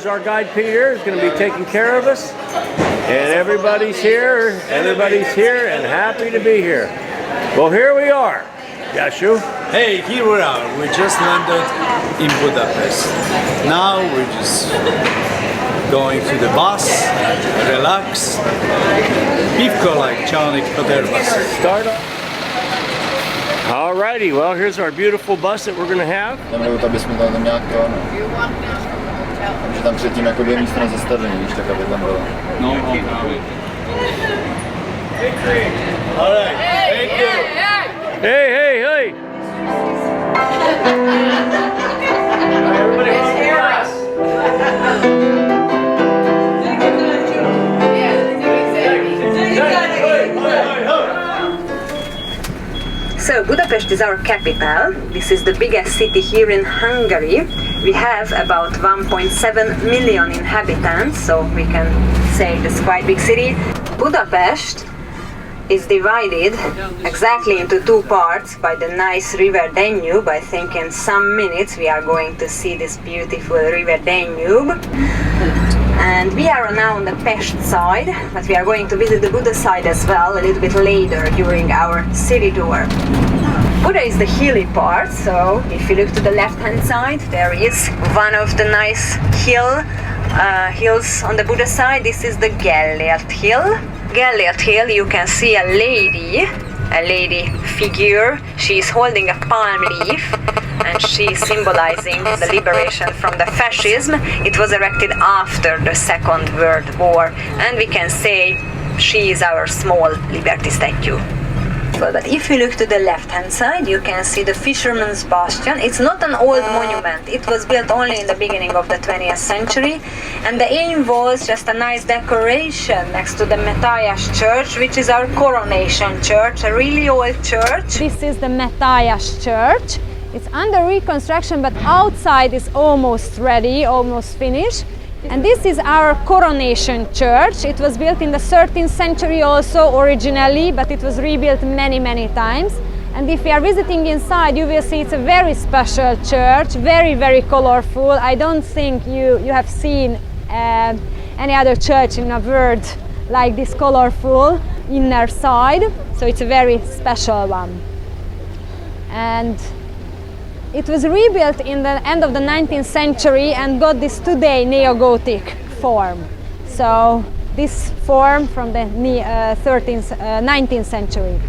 our guide Peter is going to be taking care of us. And everybody's here and happy to be here. Well, here we are. Yashu? Hey, here we are. We just landed in Budapest. Now we're just going to the bus, relax. Pivko like Csánik Kaderbasz. Start up. Alrighty, well, here's our beautiful bus that we're going to have. Že tam předtím jako 2 místa na zastavení, víš, tak aby tam bylo. No, právě. All right, thank you. Hey, hey, hey! Everybody hear us. So Budapest is our capital. This is the biggest city here in Hungary. We have about 1.7 million inhabitants, so we can say it's quite a big city. Budapest is divided exactly into 2 parts by the nice river Danube. I think in some minutes we are going to see this beautiful river Danube. And we are now on the Pest side, but we are going to visit the Buda side as well a little bit later during our city tour. Buda is the hilly part, so if you look to the left-hand side, there is one of the nice hills on the Buda side. This is the Gellért Hill. Gellért Hill, you can see a lady figure. She is holding a palm leaf and she is symbolizing the liberation from the fascism. It was erected after the Second World War, and we can say she is our small liberty statue. But if you look to the left-hand side, you can see the Fisherman's Bastion. It's not an old monument. It was built only in the beginning of the 20th century, and the aim was just a nice decoration next to the Matthias Church, which is our Coronation Church, a really old church. This is the Matthias Church. It's under reconstruction, but outside is almost ready, almost finished. And this is our Coronation Church. It was built in the 13th century also originally, but it was rebuilt many times. And if you are visiting inside, you will see it's a very special church, very colorful. I don't think you have seen any other church in the world like this colorful inner side. So it's a very special one. And it was rebuilt in the end of the 19th century and got this today neo-Gothic form. So this form from the 19th century.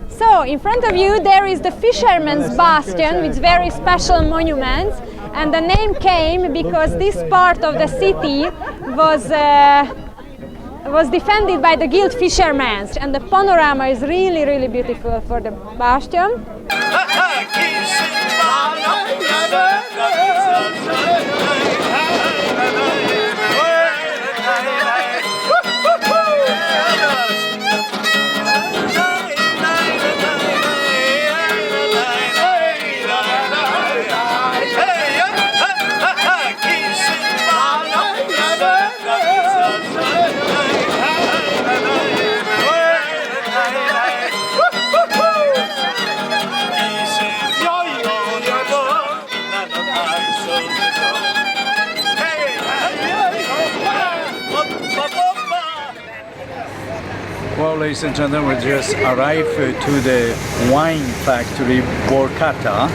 So in front of you there is the Fisherman's Bastion with very special monuments, and the name came because this part of the city was defended by the guild fishermen, and the panorama is really beautiful for the Bastion. Well, ladies and gentlemen, we just arrived to the wine factory Borkata,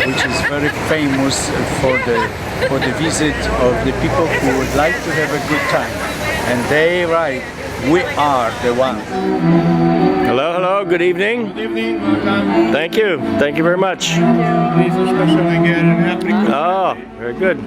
which is very famous for the visit of the people who would like to have a good time. And they right, we are the one. Hello, good evening. Good evening, welcome. Thank you very much. Please especially get an apricot. Oh, very good.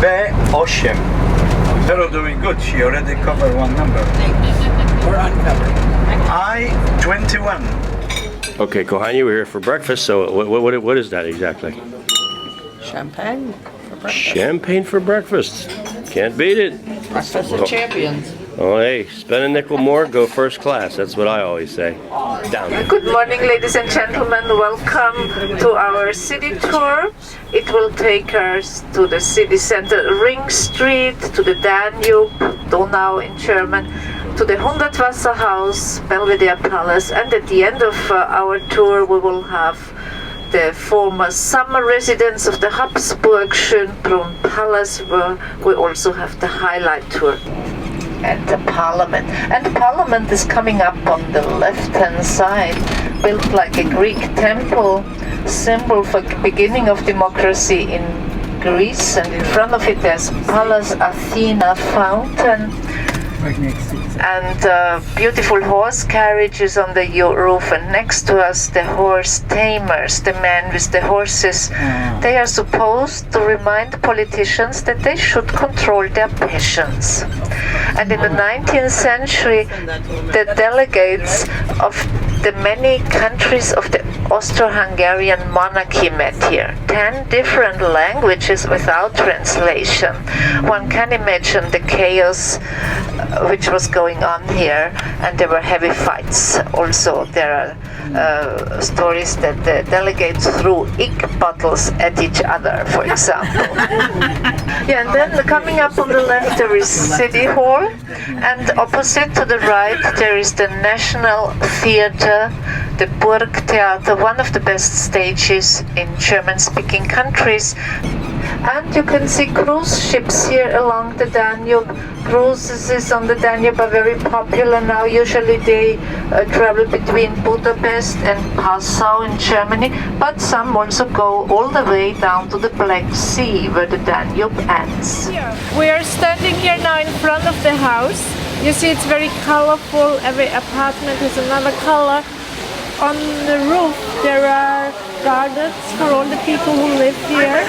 B8. They're doing good. She already covered one number. We're uncovered. I-21. Okay, Kohani, we're here for breakfast, so what is that exactly? Champagne for breakfast. Champagne for breakfast. Can't beat it. Breakfast of champions. Oh, hey, spend a nickel more, go first class. That's what I always say. Down. Good morning, ladies and gentlemen. Welcome to our city tour. It will take us to the city center, Ring Street, to the Danube, Donau in German, to the Hundertwasserhaus, Belvedere Palace, and at the end of our tour we will have the former summer residence of the Habsburg Schönbrunn Palace, where we also have the highlight tour. And the Parliament. And the Parliament is coming up on the left-hand side, built like a Greek temple, symbol for the beginning of democracy in Greece. And in front of it there's Pallas Athena fountain. And beautiful horse carriages on the roof, and next to us the horse tamers, the men with the horses. They are supposed to remind politicians that they should control their passions. And in the 19th century, the delegates of the many countries of the Austro-Hungarian monarchy met here. 10 different languages without translation. One can imagine the chaos which was going on here, and there were heavy fights. Also, there are stories that the delegates threw ink bottles at each other, for example. Yeah, and then coming up on the left there is City Hall, and opposite to the right there is the National Theatre, the Burgtheater, one of the best stages in German-speaking countries. And you can see cruise ships here along the Danube. Cruises on the Danube are very popular now. Usually they travel between Budapest and Passau in Germany, but some also go all the way down to the Black Sea, where the Danube ends. We are standing here now in front of the house. You see it's very colorful. Every apartment has another color. On the roof there are gardens for all the people who live here.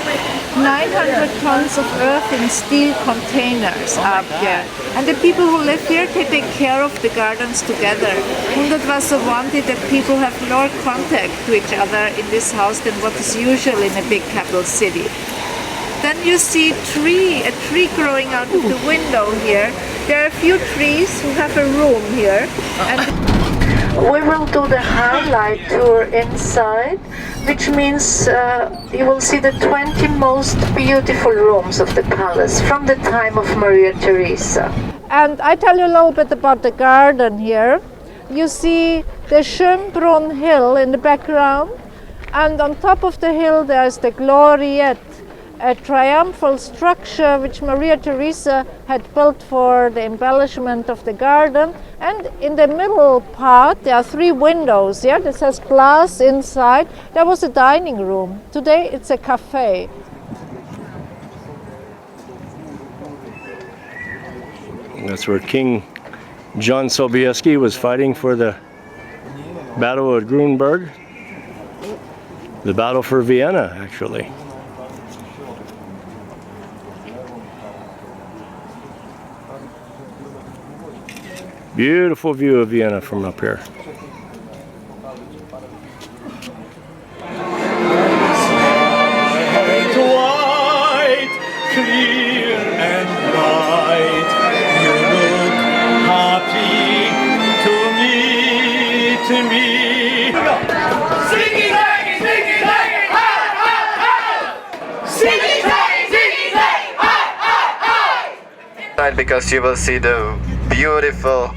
900 tons of earth in steel containers up here. And the people who live here, they take care of the gardens together. Hundertwasser wanted that people have more contact to each other in this house than what is usual in a big capital city. Then you see a tree growing out of the window here. There are a few trees who have a room here. And we will do the highlight tour inside, which means you will see the 20 most beautiful rooms of the palace from the time of Maria Theresa. And I tell you a little bit about the garden here. You see the Schönbrunn hill in the background, and on top of the hill there's the Gloriette, a triumphal structure which Maria Theresa had built for the embellishment of the garden. And in the middle part there are 3 windows. Yeah, this has glass inside. There was a dining room. Today it's a cafe. That's where King John Sobieski was fighting for the Battle of Grunberg. The battle for Vienna, actually. Beautiful view of Vienna from up here. White, clear and bright, you look happy to meet me. Ziggy zaggy, ziggy zaggy, hi, hi, hi! Ziggy zaggy, ziggy zaggy, hi, hi, hi! Because you will see the beautiful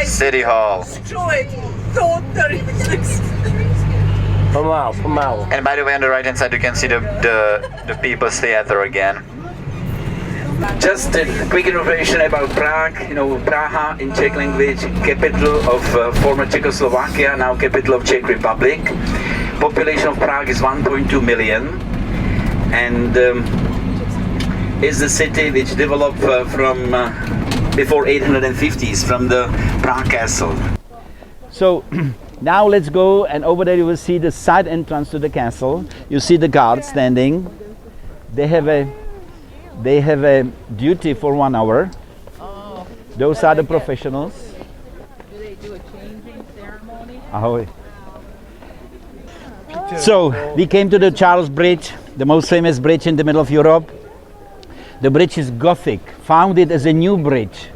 City Hall. And by the way, on the right hand side you can see the People's Theater again. Just a quick information about Prague. You know, Praha in Czech language, capital of former Czechoslovakia, now capital of Czech Republic. Population of Prague is 1.2 million, and is the city which developed from before 850s, from the Prague castle. So now let's go, and over there you will see the side entrance to the castle. You see the guards standing. They have a They have a duty for 1 hour. Those are the professionals. Do they do a changing ceremony? Ahoy. So we came to the Charles Bridge, the most famous bridge in the middle of Europe. The bridge is Gothic, founded as a new bridge.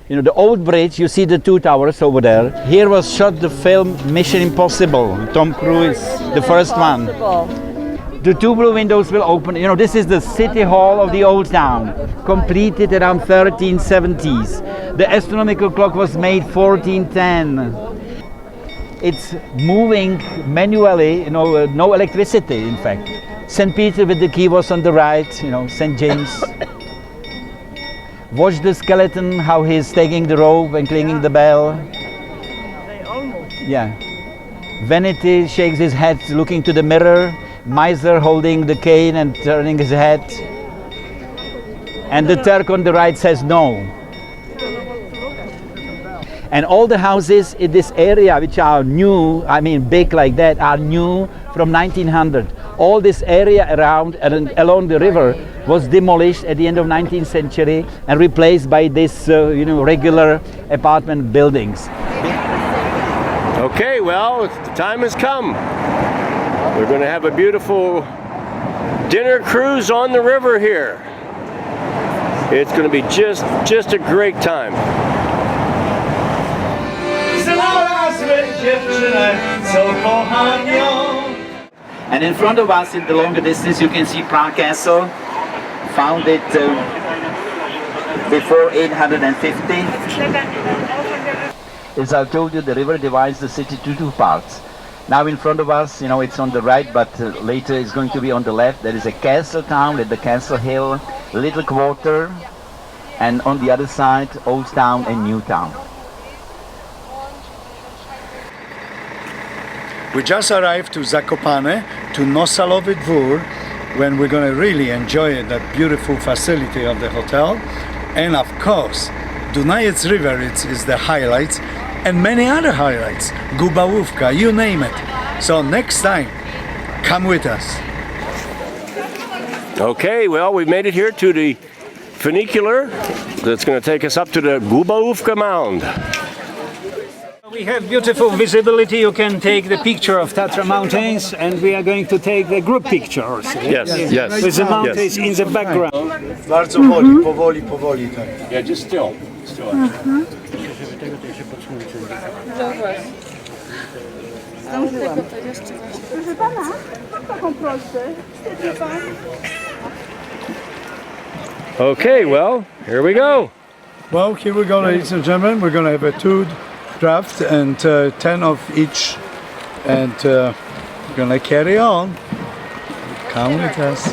You know, the old bridge, you see the 2 towers over there. Here was shot the film Mission Impossible, Tom Cruise, the first one. The 2 blue windows will open. You know, this is the city hall of the old town, completed around 1370s. The astronomical clock was made 1410. It's moving manually, you know, no electricity, in fact. St. Peter with the key was on the right, you know, St. James. Watch the skeleton, how he's taking the rope and clinging the bell. Yeah. Vanity shakes his head, looking to the mirror. Miser holding the cane and turning his head. And the Turk on the right says no. And all the houses in this area, which are new, I mean big like that, are new from 1900. All this area around and along the river was demolished at the end of 19th century and replaced by this, you know, regular apartment buildings. Okay, well, the time has come. We're going to have a beautiful dinner cruise on the river here. It's going to be just a great time. And in front of us, in the longer distance, you can see Prague Castle, founded before 850. As I told you, the river divides the city to 2 parts. Now in front of us, you know, it's on the right, but later it's going to be on the left. There is a castle town with the Castle Hill, Little Quarter, and on the other side, Old Town and New Town. We just arrived to Zakopane, to Nosalowy Dwór, when we're going to really enjoy that beautiful facility of the hotel. And of course, Dunajec River is the highlights, and many other highlights. Gubałówka, you name it. So next time, come with us. Okay, well, we've made it here to the funicular that's going to take us up to the Gubałówka Mound. We have beautiful visibility. You can take the picture of Tatra Mountains, and we are going to take the group pictures. Yes, yes. With the mountains in the background. Bardzo powoli, powoli, tak. Yeah, just still. Okay, well, here we go. Well, here we go, ladies and gentlemen. We're going to have a 2 draft and 10 of each, and we're going to carry on. Come with us.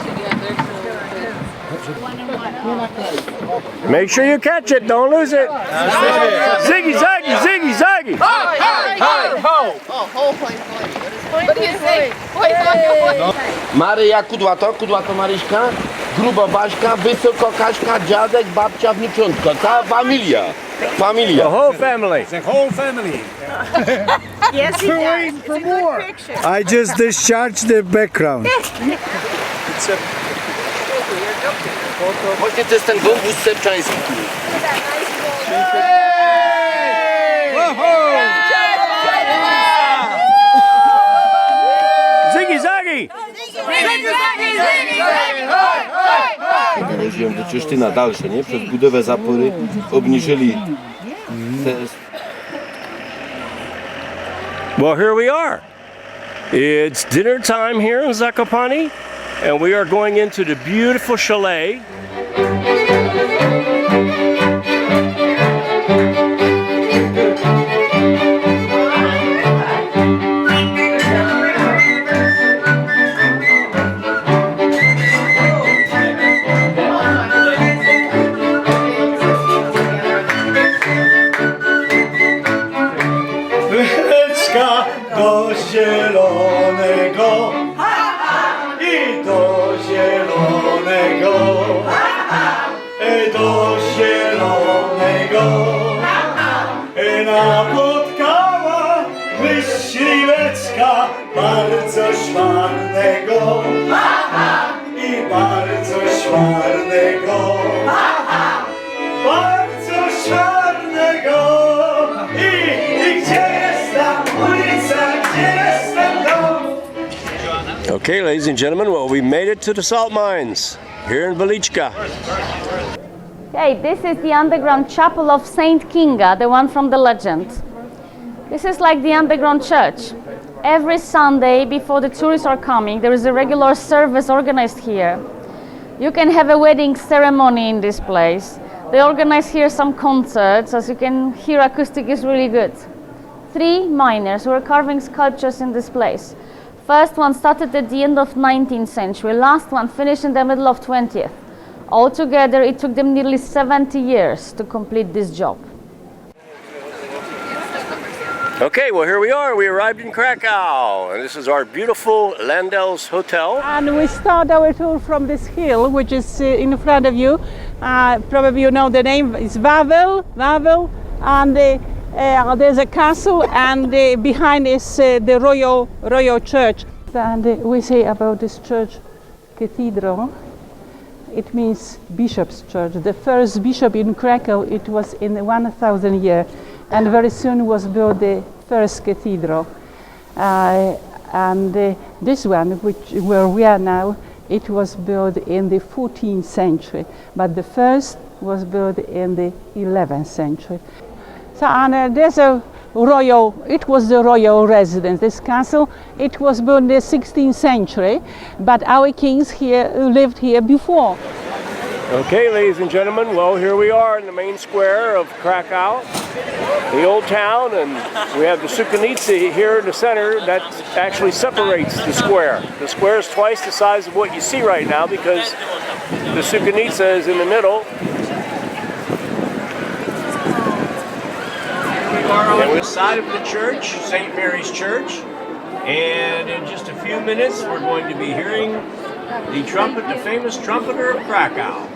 Make sure you catch it, don't lose it. Ziggy, zaggy, ziggy, zaggy. Hi, hi, hi, ho. Oh, ho, hoj, hoj. What do you say? Hoj, hoj, hoj. Maryja Kudłato Maryśka, Gruba Baśka, Wysoko Kaśka, dziadek, babcia, wnuczątka. Cała familia. Familia. The whole family. The whole family. Yes, he does. It's a good picture. I just discharged the background. Właśnie to jest ten wąwóz serczański. Ziggy, zaggy. Nałożyłem do czyszty na dalsze, nie? Przez budowę zapory obniżyli te... Well, here we are. It's dinner time here in Zakopane, and we are going into the beautiful chalet. Do zielonego i do zielonego. czarnego, bardzo czarnego. I gdzie jest ta ulica, gdzie jest ten dom? Okay, ladies and gentlemen, well, we made it to the salt mines here in Belichka. Okay, this is the underground chapel of Saint Kinga, the one from the legend. This is like the underground church. Every Sunday before the tourists are coming, there is a regular service organized here. You can have a wedding ceremony in this place. They organize here some concerts. As you can hear, acoustic is really good. 3 miners were carving sculptures in this place. First one started at the end of 19th century, last one finished in the middle of 20th. Altogether, it took them nearly 70 years to complete this job. Okay, well here we are. We arrived in Cracow, and this is our beautiful Landel's Hotel. And we start our tour from this hill, which is in front of you. Probably you know the name. It's Wawel, and there's a castle, and behind is the Royal Church. And we say about this church, cathedral. It means bishop's church. The first bishop in Cracow, it was in 1000 years, and very soon was built the first cathedral. And this one, where we are now, it was built in the 14th century, but the first was built in the 11th century. So, and there's a it was the royal residence, this castle. It was built in the 16th century, but our kings here lived here before. Okay, ladies and gentlemen, well, here we are in the main square of Krakow, the old town, and we have the Sukanica here in the center that actually separates the square. The square is twice the size of what you see right now because the Sukanica is in the middle. We are on the side of the church, St. Mary's Church, and in just a few minutes we're going to be hearing the famous Trumpeter of Krakow.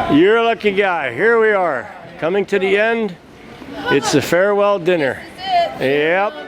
You're a lucky guy. Here we are, coming to the end. It's the farewell dinner. Yep.